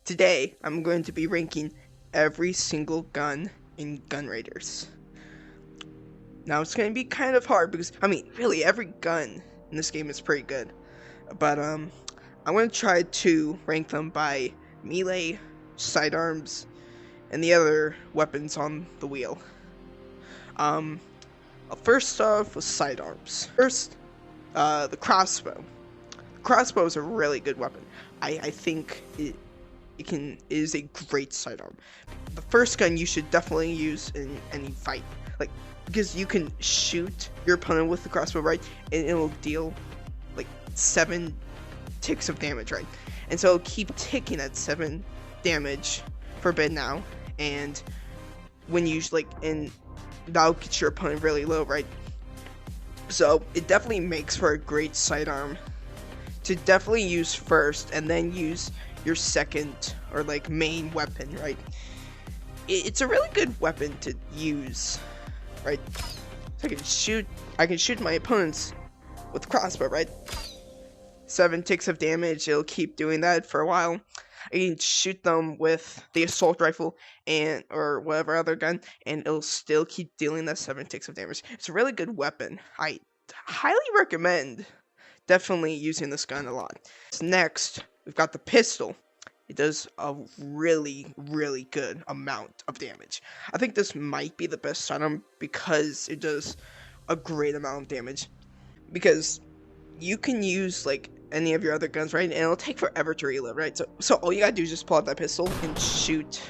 Today, I'm going to be ranking every single gun in Gun Raiders. Now, it's going to be kind of hard because, really, every gun in this game is pretty good. But, I'm going to try to rank them by melee, sidearms, and the other weapons on the wheel. First off with sidearms. First, the crossbow. Crossbow is a really good weapon. I think it is a great sidearm. The first gun you should definitely use in any fight, because you can shoot your opponent with the crossbow, right, and it'll deal 7 ticks of damage, right, and so it'll keep ticking at 7 damage for a bit now, and when you and that'll get your opponent really low, right? So it definitely makes for a great sidearm to definitely use first, and then use your second or main weapon, right? It's a really good weapon to use, right? So I can shoot my opponents with crossbow, right? 7 ticks of damage. It'll keep doing that for a while. I can shoot them with the assault rifle or whatever other gun, and it'll still keep dealing that 7 ticks of damage. It's a really good weapon. I highly recommend definitely using this gun a lot. Next, we've got the pistol. It does a really, really good amount of damage. I think this might be the best sidearm because it does a great amount of damage. Because you can use any of your other guns, right? And it'll take forever to reload, right? So all you gotta do is just pull out that pistol and shoot,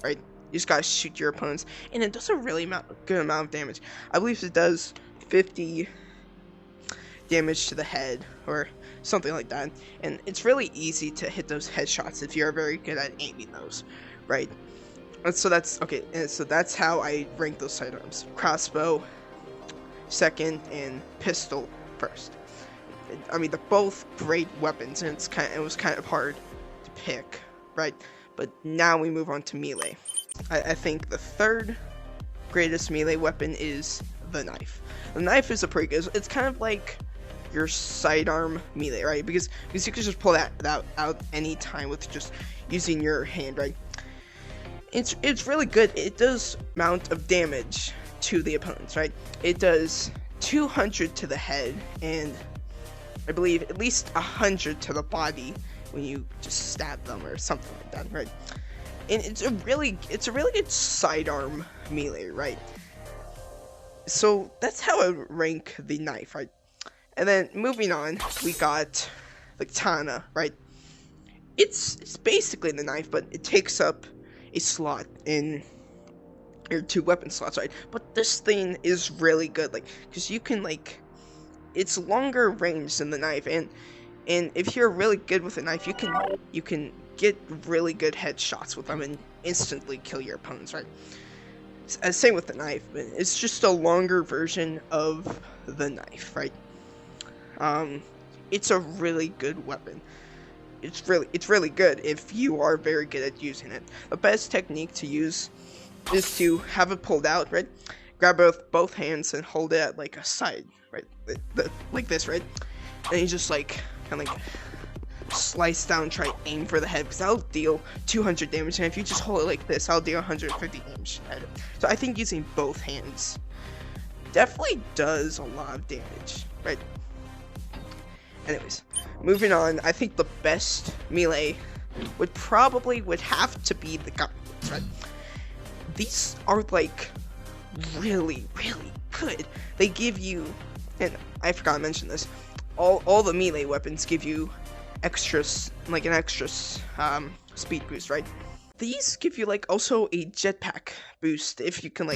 right? You just gotta shoot your opponents, and it does a really good amount of damage. I believe it does 50 damage to the head or something like that, and it's really easy to hit those headshots if you're very good at aiming those, right? And so that's okay, and so that's how I rank those sidearms: crossbow second and pistol first. They're both great weapons, and it was kind of hard to pick, right? But now we move on to melee. I think the third greatest melee weapon is the knife. The knife is a pretty good. It's kind of like your sidearm melee, right? Because you can just pull that out anytime with just using your hand, right? It's really good. It does amount of damage to the opponents, right? It does 200 to the head, and I believe at least 100 to the body when you just stab them or something like that, right? And it's a really good sidearm melee, right? So that's how I rank the knife, right? And then moving on, we got the katana, right? It's basically the knife, but it takes up a slot in your 2 weapon slots, right? But this thing is really good, because you can it's longer range than the knife, and if you're really good with a knife, you can get really good headshots with them and instantly kill your opponents, right? Same with the knife, but it's just a longer version of the knife, right? It's a really good weapon. It's really good if you are very good at using it. The best technique to use is to have it pulled out, right? Grab both hands and hold it at a side, right? Like this, right? And you just kind of slice down, try to aim for the head, because that'll deal 200 damage, and if you just hold it like this, I'll deal 150 damage to the head. So I think using both hands definitely does a lot of damage, right? Anyways, moving on, I think the best melee would have to be the gauntlets, right? These are really, really good. They give you, and I forgot to mention this, all the melee weapons give you extras, an extra speed boost, right? These give you also a jetpack boost if you can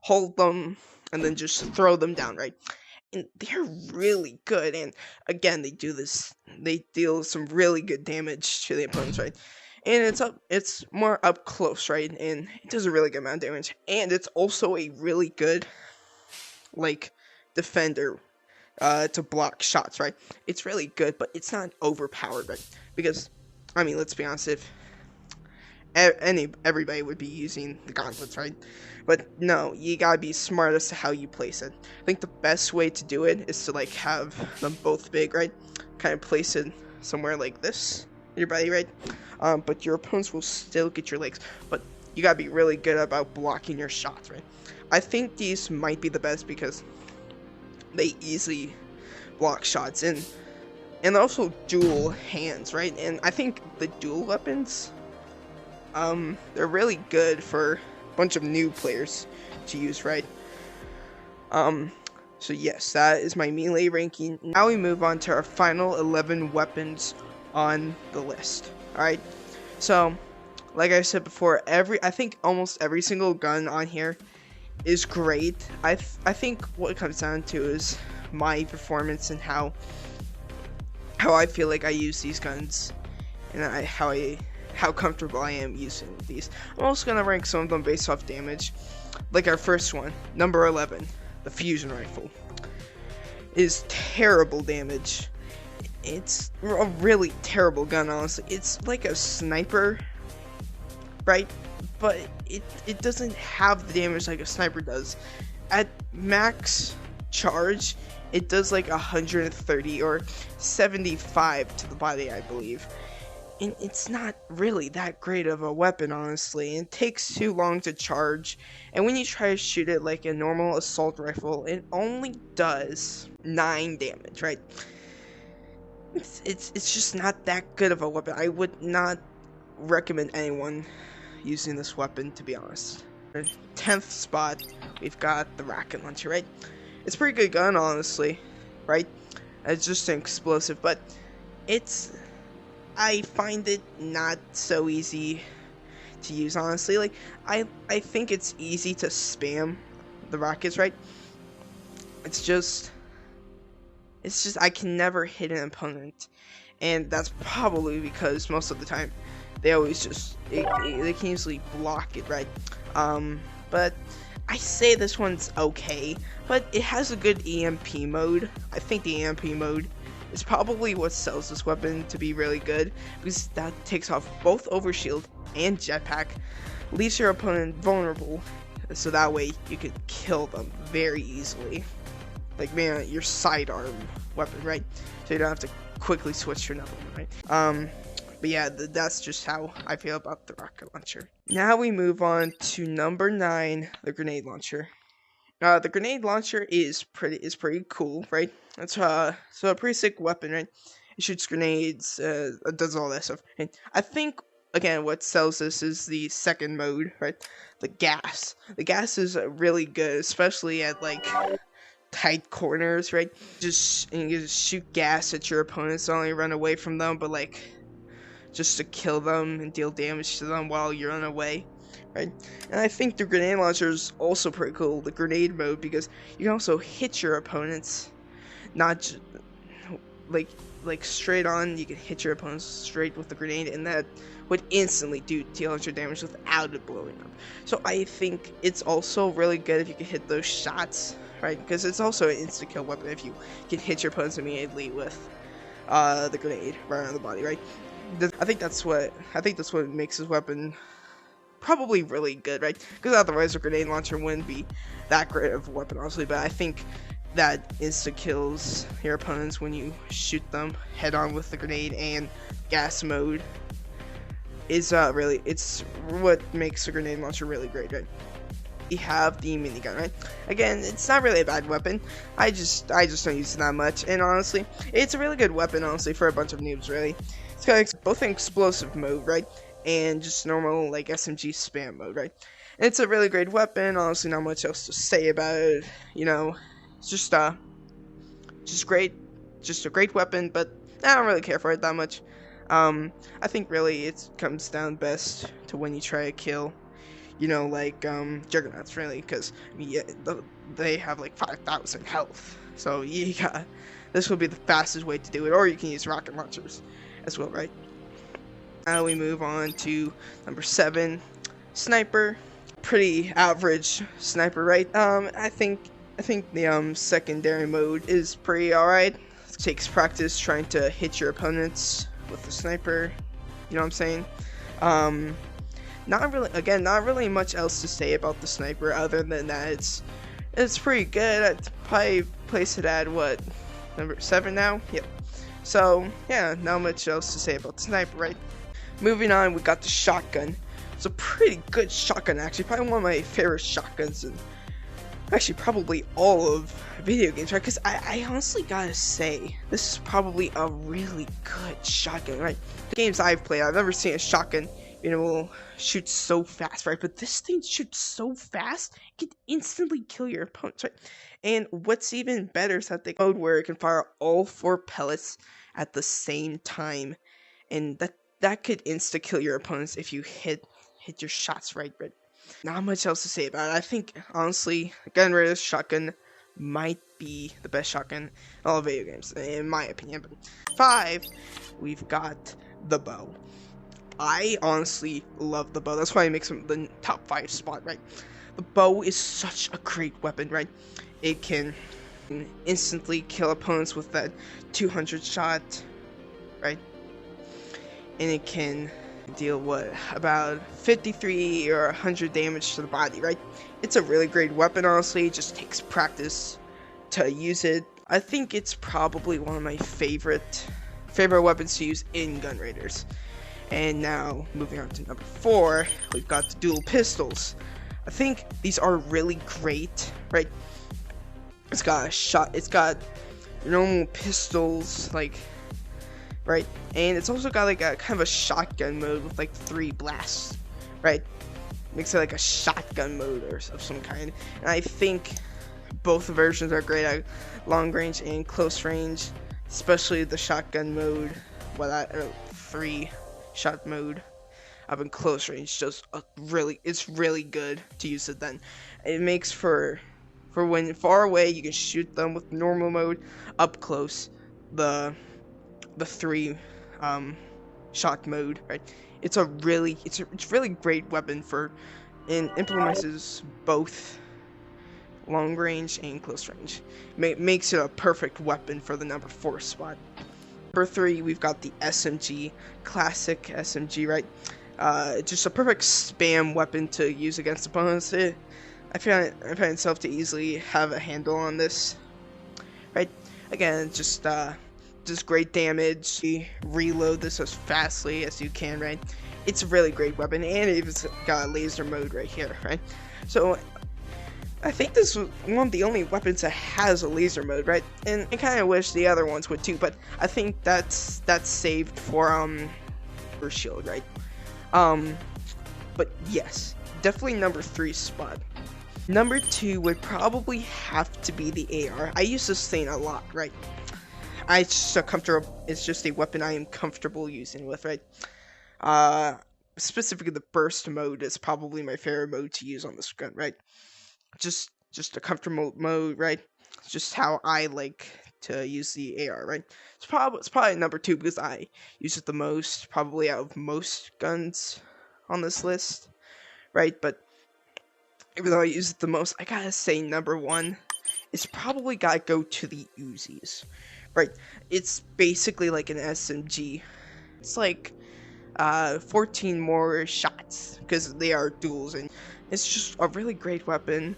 hold them and then just throw them down, right? And they're really good, and again, they deal some really good damage to the opponents, right? And it's more up close, right? And it does a really good amount of damage, and it's also a really good defender to block shots, right? It's really good, but it's not overpowered, right? Because let's be honest, if everybody would be using the gauntlets, right? But no, you gotta be smart as to how you place it. I think the best way to do it is to have them both big, right? Kind of place it somewhere like this, your body, right? But your opponents will still get your legs. But you gotta be really good about blocking your shots, right? I think these might be the best because they easily block shots and also dual hands, right? And I think the dual weapons, they're really good for a bunch of new players to use, right? So yes, that is my melee ranking. Now we move on to our final 11 weapons on the list. Alright, so like I said before, I think almost every single gun on here is great. I think what it comes down to is my performance and how I feel like I use these guns and how comfortable I am using these. I'm also gonna rank some of them based off damage. Like our first one, number 11, the fusion rifle, is terrible damage. It's a really terrible gun, honestly. It's like a sniper, right? But it doesn't have the damage like a sniper does. At max charge, it does like 130 or 75 to the body, I believe. And it's not really that great of a weapon, honestly. It takes too long to charge, and when you try to shoot it like a normal assault rifle, it only does 9 damage, right? It's just not that good of a weapon. I would not recommend anyone using this weapon, to be honest. 10th spot, we've got the rocket launcher, right? It's a pretty good gun, honestly, right? It's just an explosive, but I find it not so easy to use, honestly. Like, I think it's easy to spam the rockets, right? It's just I can never hit an opponent, and that's probably because most of the time they always just they can easily block it, right? But I say this one's okay, but it has a good EMP mode. I think the EMP mode is probably what sells this weapon to be really good, because that takes off both overshield and jetpack, leaves your opponent vulnerable, so that way you can kill them very easily. Like, man, your sidearm weapon, right? So you don't have to quickly switch to another one, right? But yeah, that's just how I feel about the rocket launcher. Now we move on to number 9, the grenade launcher. The grenade launcher is pretty cool, right? It's so a pretty sick weapon, right? It shoots grenades, it does all that stuff. And I think, again, what sells this is the second mode, right? The gas. The gas is really good, especially at like tight corners, right? You just shoot gas at your opponents, not only run away from them, but like just to kill them and deal damage to them while you're on away, right? And I think the grenade launcher is also pretty cool, the grenade mode, because you can also hit your opponents, not just like straight on. You can hit your opponents straight with the grenade, and that would instantly do 200 damage without it blowing up. So I think it's also really good if you can hit those shots, right? Because it's also an insta kill weapon if you can hit your opponents immediately with the grenade right on the body, right? I think that's what makes this weapon probably really good, right? Because otherwise, a grenade launcher wouldn't be that great of a weapon, honestly. But I think that insta kills your opponents when you shoot them head on with the grenade, and gas mode is it's what makes a grenade launcher really great, right? We have the minigun, right? Again, it's not really a bad weapon. I just don't use it that much, and honestly, it's a really good weapon, honestly, for a bunch of noobs, really. It's got both an explosive mode, right, and just normal like SMG spam mode, right? And it's a really great weapon. Honestly, not much else to say about it. You know, it's just great, just a great weapon. But I don't really care for it that much. I think really it comes down best to when you try to kill, you know, like juggernauts, really, because yeah, they have like 5,000 health. So this would be the fastest way to do it, or you can use rocket launchers as well, right? Now we move on to number 7, sniper. Pretty average sniper, right? I think the secondary mode is pretty alright. It takes practice trying to hit your opponents with the sniper. You know what I'm saying? Not really much else to say about the sniper other than that it's pretty good. I'd probably place it at what, number 7 now? Yep. So yeah, not much else to say about the sniper, right? Moving on, we got the shotgun. It's a pretty good shotgun, actually. Probably one of my favorite shotguns, and actually probably all of video games, right? Because I honestly gotta say, this is probably a really good shotgun, right? The games I've played, I've never seen a shotgun, shoot so fast, right? But this thing shoots so fast, it can instantly kill your opponents, right? And what's even better is that the mode where it can fire all 4 pellets at the same time, and that could insta kill your opponents if you hit your shots right. Not much else to say about it. I think honestly, Gun Raiders shotgun might be the best shotgun in all video games, in my opinion. But 5, we've got the bow. I honestly love the bow. That's why it makes him the top 5 spot, right? The bow is such a great weapon, right? It can instantly kill opponents with that 200 shot, right? And it can deal about 53 or 100 damage to the body, right? It's a really great weapon, honestly. It just takes practice to use it. I think it's probably one of my favorite weapons to use in Gun Raiders. And now moving on to number 4, we've got the dual pistols. I think these are really great, right? It's got normal pistols, like, right? And it's also got like a kind of a shotgun mode with like 3 blasts, right? Makes it like a shotgun mode or of some kind. And I think both versions are great at long range and close range, especially the shotgun mode, 3 shot mode up in close range. Just it's really good to use it then. It makes for when far away you can shoot them with normal mode. Up close, the 3 shot mode, right? It's really great weapon and implements both long range and close range. Makes it a perfect weapon for the number 4 spot. Number 3, we've got the SMG, classic SMG, right? Just a perfect spam weapon to use against opponents. I find itself to easily have a handle on this, right? Again, just great damage. Reload this as fastly as you can, right? It's a really great weapon, and it's got a laser mode right here, right? So I think this was one of the only weapons that has a laser mode, right? And I kind of wish the other ones would too, but I think that's saved for shield, right? But yes, definitely number 3 spot. Number 2 would probably have to be the AR. I use this thing a lot, right? It's just a weapon I am comfortable using with, right? Specifically the burst mode is probably my favorite mode to use on this gun, right? Just a comfortable mode, right? It's just how I like to use the AR, right? It's probably number 2 because I use it the most, probably out of most guns on this list, right? But even though I use it the most, I gotta say number 1 is probably gotta go to the Uzis, right? It's basically like an SMG. It's like 14 more shots because they are duels, and it's just a really great weapon.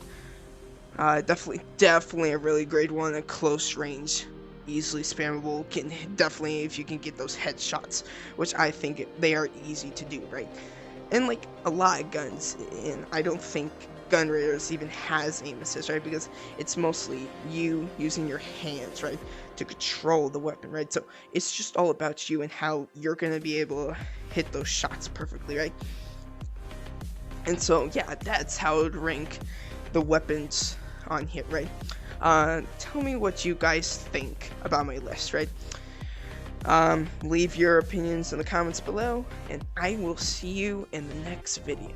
Definitely a really great one at close range, easily spammable. Definitely if you can get those headshots, which I think they are easy to do, right? And like a lot of guns, and I don't think Gun Raiders even has aim assist, right? Because it's mostly you using your hands, right, to control the weapon, right? So it's just all about you and how you're gonna be able to hit those shots perfectly, right? And so yeah, that's how I would rank the weapons on here, right? Tell me what you guys think about my list, right? Leave your opinions in the comments below, and I will see you in the next video.